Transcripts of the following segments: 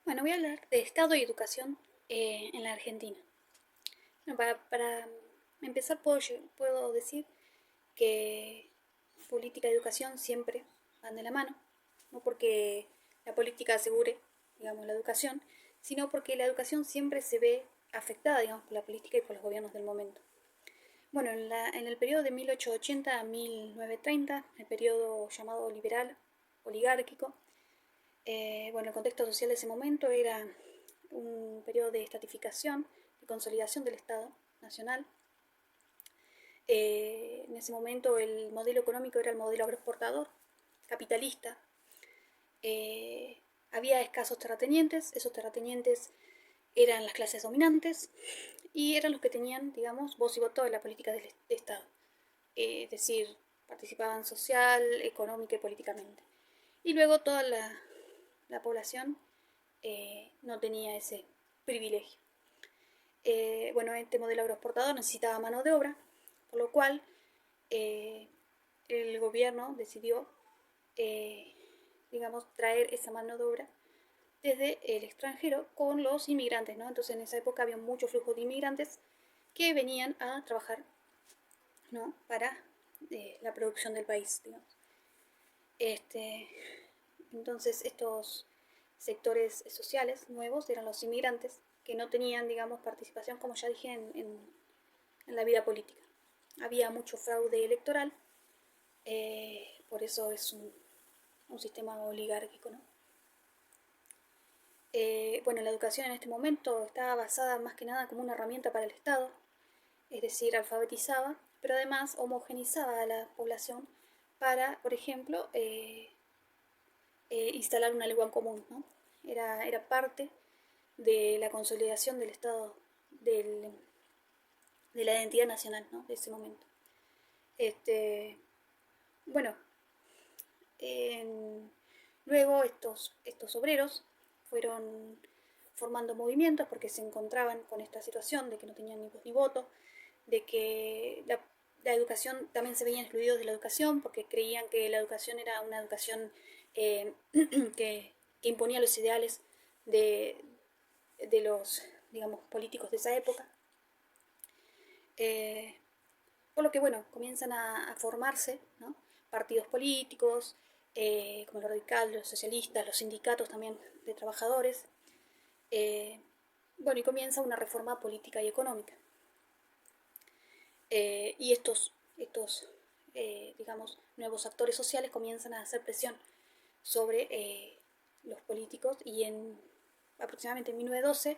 Bueno, voy a hablar de Estado y educación en la Argentina. Bueno, para empezar puedo decir que política y educación siempre van de la mano, no porque la política asegure, digamos, la educación, sino porque la educación siempre se ve afectada, digamos, por la política y por los gobiernos del momento. Bueno, en el periodo de 1880 a 1930, el periodo llamado liberal oligárquico, bueno, el contexto social de ese momento era un periodo de estatificación, de consolidación del Estado nacional. En ese momento el modelo económico era el modelo agroexportador, capitalista. Había escasos terratenientes, esos terratenientes eran las clases dominantes y eran los que tenían, digamos, voz y voto en la política del Estado. Es decir, participaban social, económica y políticamente. Y luego toda la población no tenía ese privilegio. Bueno, este modelo agroexportador necesitaba mano de obra, por lo cual el gobierno decidió, digamos, traer esa mano de obra desde el extranjero con los inmigrantes, ¿no? Entonces en esa época había mucho flujo de inmigrantes que venían a trabajar, ¿no? Para la producción del país, digamos. Entonces estos sectores sociales nuevos eran los inmigrantes que no tenían, digamos, participación, como ya dije, en la vida política. Había mucho fraude electoral, por eso es un sistema oligárquico, ¿no? Bueno, la educación en este momento estaba basada más que nada como una herramienta para el Estado, es decir, alfabetizaba, pero además homogenizaba a la población para, por ejemplo, instalar una lengua en común, ¿no? Era parte de la consolidación del Estado, de la identidad nacional, ¿no? De ese momento. Bueno, luego estos obreros fueron formando movimientos porque se encontraban con esta situación de que no tenían ni voz ni voto, de que la educación también se veían excluidos de la educación porque creían que la educación era una educación que imponía los ideales de, de los, digamos, políticos de esa época. Eh, por lo que, bueno, comienzan a formarse, ¿no? Partidos políticos, como los radicales, los socialistas, los sindicatos también de trabajadores. Bueno, y comienza una reforma política y económica. Y digamos, nuevos actores sociales comienzan a hacer presión sobre los políticos y aproximadamente en 1912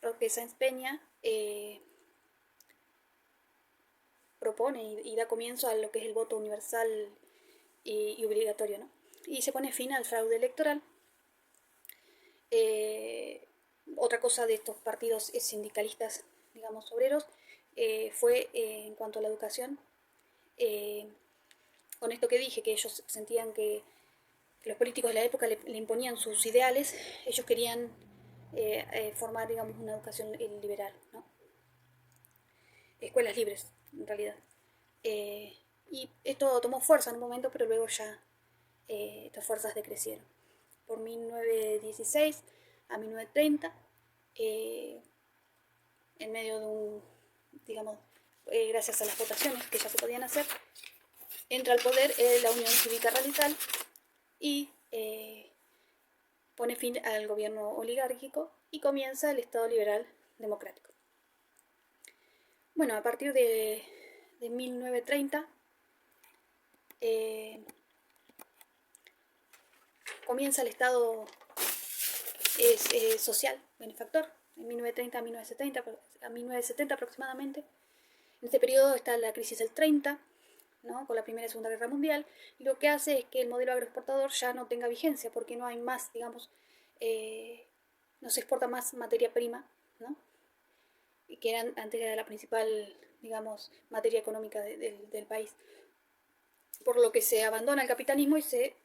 Roque Sáenz Peña propone y da comienzo a lo que es el voto universal y obligatorio, ¿no? Y se pone fin al fraude electoral. Otra cosa de estos partidos sindicalistas, digamos, obreros, fue en cuanto a la educación, eh, con esto que dije, que ellos sentían que los políticos de la época le imponían sus ideales, ellos querían formar, digamos, una educación liberal, ¿no? Escuelas libres, en realidad. Eh, y esto tomó fuerza en un momento, pero luego ya estas fuerzas decrecieron. Por 1916 a 1930, en medio de digamos, gracias a las votaciones que ya se podían hacer, entra al poder la Unión Cívica Radical y pone fin al gobierno oligárquico y comienza el Estado Liberal Democrático. Bueno, a partir de 1930 comienza el Estado social, benefactor, en 1930 a 1970 aproximadamente. En este periodo está la crisis del 30, ¿no? Con la Primera y Segunda Guerra Mundial, y lo que hace es que el modelo agroexportador ya no tenga vigencia, porque no hay más, digamos, no se exporta más materia prima, ¿no? Que antes era la principal, digamos, materia económica del país. Por lo que se abandona el capitalismo y se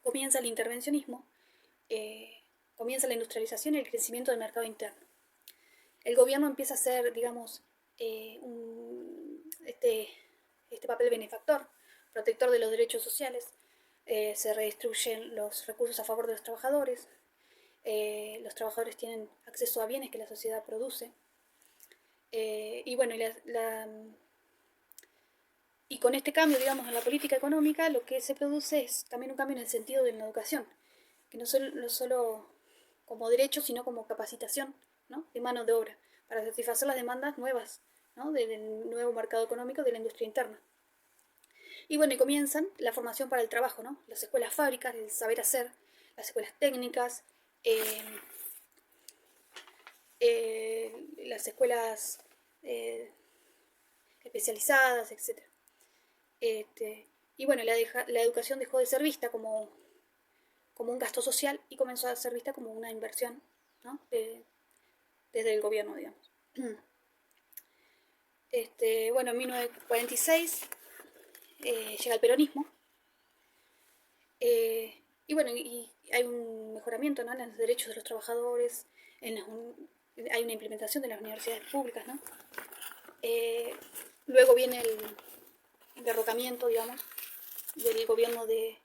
comienza el intervencionismo, comienza la industrialización y el crecimiento del mercado interno. El gobierno empieza a hacer, digamos, este papel benefactor, protector de los derechos sociales, se redistribuyen los recursos a favor de los trabajadores, los trabajadores tienen acceso a bienes que la sociedad produce. Y bueno, y con este cambio, digamos, en la política económica, lo que se produce es también un cambio en el sentido de la educación, que no solo como derecho, sino como capacitación, ¿no?, de mano de obra, para satisfacer las demandas nuevas, ¿no?, del nuevo mercado económico de la industria interna. Y bueno, y comienzan la formación para el trabajo, ¿no?, las escuelas fábricas, el saber hacer, las escuelas técnicas, las escuelas especializadas, etc. Y bueno, la educación dejó de ser vista como un gasto social y comenzó a ser vista como una inversión, ¿no?, desde el gobierno, digamos. Bueno, en 1946 llega el peronismo, y bueno, y hay un mejoramiento, ¿no?, en los derechos de los trabajadores, hay una implementación de las universidades públicas, ¿no? Luego viene el derrocamiento, digamos, del gobierno de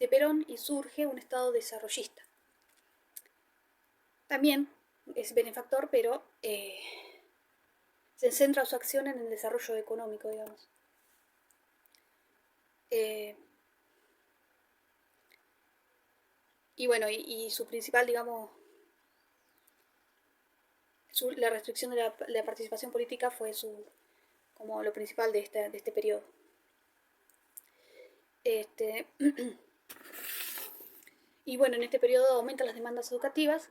Perón, y surge un Estado desarrollista. También es benefactor, pero se centra su acción en el desarrollo económico, digamos. Y bueno, y su principal, digamos, la restricción de la participación política fue como lo principal de este periodo. Y bueno, en este periodo aumentan las demandas educativas,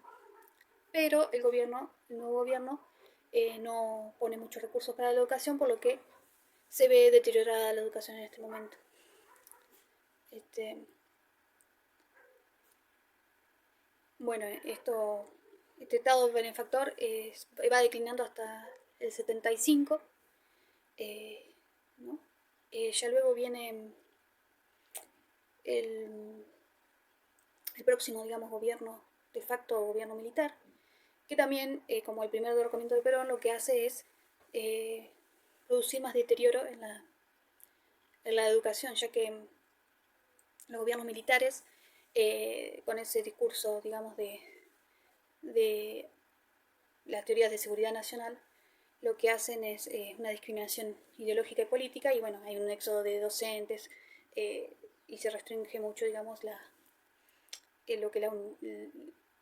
pero el nuevo gobierno no pone muchos recursos para la educación, por lo que se ve deteriorada la educación en este momento. Bueno, este estado benefactor va declinando hasta el 75, ¿no? Ya luego viene el próximo, digamos, gobierno de facto, gobierno militar, que también, como el primer derrocamiento de Perón, lo que hace es producir más deterioro en la educación, ya que los gobiernos militares, con ese discurso, digamos, de las teorías de seguridad nacional, lo que hacen es una discriminación ideológica y política, y bueno, hay un éxodo de docentes, y se restringe mucho, digamos, lo que el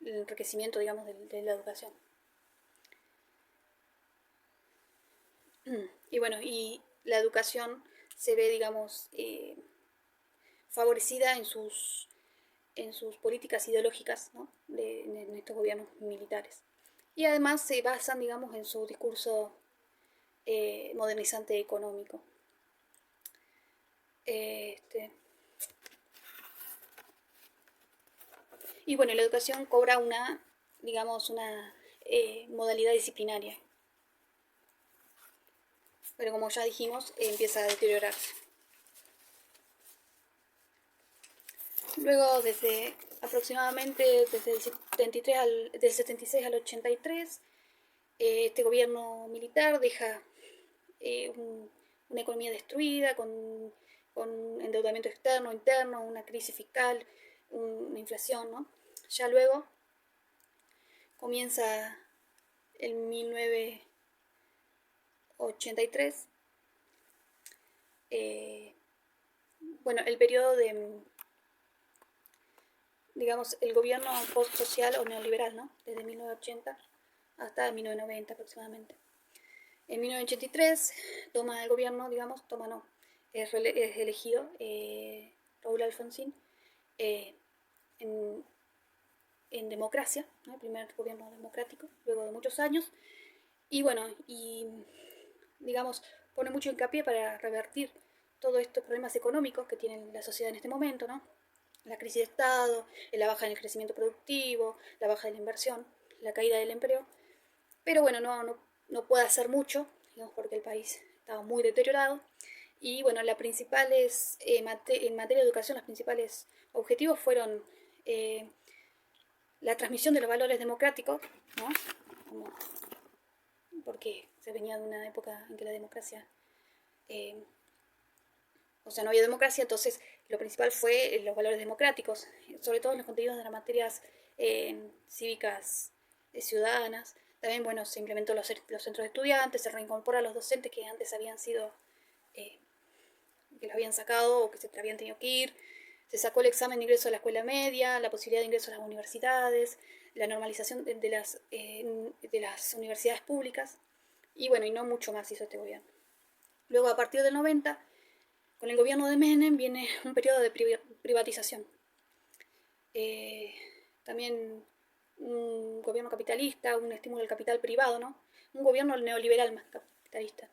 enriquecimiento, digamos, de la educación. Y bueno, y la educación se ve, digamos, favorecida en sus políticas ideológicas, ¿no?, en estos gobiernos militares. Y además se basan, digamos, en su discurso modernizante económico. Y bueno, la educación cobra una modalidad disciplinaria. Pero como ya dijimos, empieza a deteriorarse. Luego, aproximadamente desde el 76 al 83, este gobierno militar deja una economía destruida, con endeudamiento externo, interno, una crisis fiscal, una inflación, ¿no? Ya luego comienza en 1983, bueno, el periodo de, digamos, el gobierno post-social o neoliberal, ¿no?, desde 1980 hasta 1990 aproximadamente. En 1983 toma el gobierno, digamos, es elegido Raúl Alfonsín en democracia, ¿no?, el primer gobierno democrático, luego de muchos años. Y bueno, digamos, pone mucho hincapié para revertir todos estos problemas económicos que tiene la sociedad en este momento, ¿no? La crisis de Estado, la baja en el crecimiento productivo, la baja de la inversión, la caída del empleo. Pero bueno, no puede hacer mucho, digamos, porque el país estaba muy deteriorado. Y bueno, en materia de educación, los principales objetivos fueron la transmisión de los valores democráticos, ¿no?, porque se venía de una época en que la democracia, no había democracia, entonces Lo principal fue los valores democráticos, sobre todo en los contenidos de las materias cívicas ciudadanas. También, bueno, se implementó los centros de estudiantes, se reincorpora a los docentes que antes habían sido, que los habían sacado o que se habían tenido que ir. Se sacó el examen de ingreso a la escuela media, la posibilidad de ingreso a las universidades, la normalización de las universidades públicas. Y bueno, y no mucho más hizo este gobierno. Luego, a partir del 90, con el gobierno de Menem viene un periodo de privatización. También un gobierno capitalista, un estímulo al capital privado, ¿no? Un gobierno neoliberal más capitalista.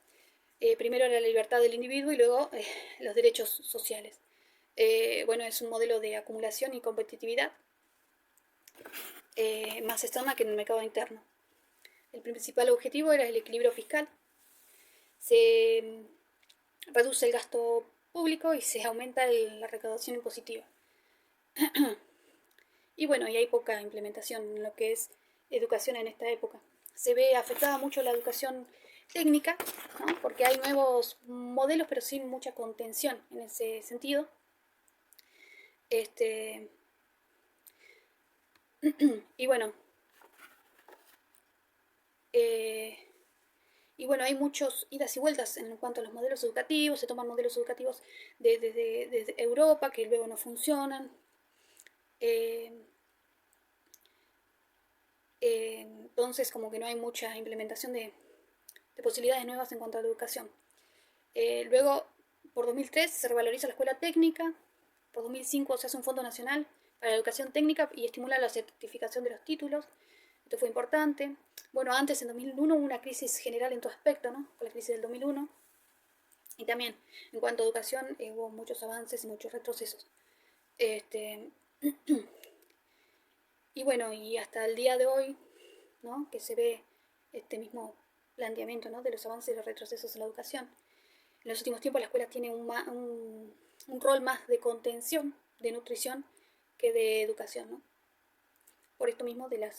Primero la libertad del individuo y luego los derechos sociales. Bueno, es un modelo de acumulación y competitividad más externa que en el mercado interno. El principal objetivo era el equilibrio fiscal. Se reduce el gasto público y se aumenta la recaudación impositiva. Y bueno, y hay poca implementación en lo que es educación en esta época. Se ve afectada mucho la educación técnica, ¿no? Porque hay nuevos modelos, pero sin mucha contención en ese sentido. Y bueno, hay muchos idas y vueltas en cuanto a los modelos educativos. Se toman modelos educativos desde Europa que luego no funcionan. Entonces, como que no hay mucha implementación de posibilidades nuevas en cuanto a la educación. Luego, por 2003 se revaloriza la escuela técnica. Por 2005 se hace un fondo nacional para la educación técnica y estimula la certificación de los títulos. Esto fue importante. Bueno, antes, en 2001, hubo una crisis general en todo aspecto, ¿no? Con la crisis del 2001. Y también, en cuanto a educación, hubo muchos avances y muchos retrocesos. Y bueno, y hasta el día de hoy, ¿no? Que se ve este mismo planteamiento, ¿no? De los avances y los retrocesos en la educación. En los últimos tiempos la escuela tiene un rol más de contención, de nutrición, que de educación, ¿no? Por esto mismo de la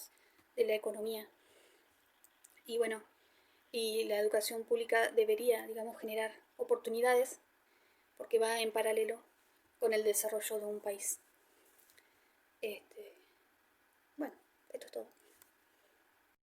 economía. Y bueno, y la educación pública debería, digamos, generar oportunidades porque va en paralelo con el desarrollo de un país. Bueno, esto es todo.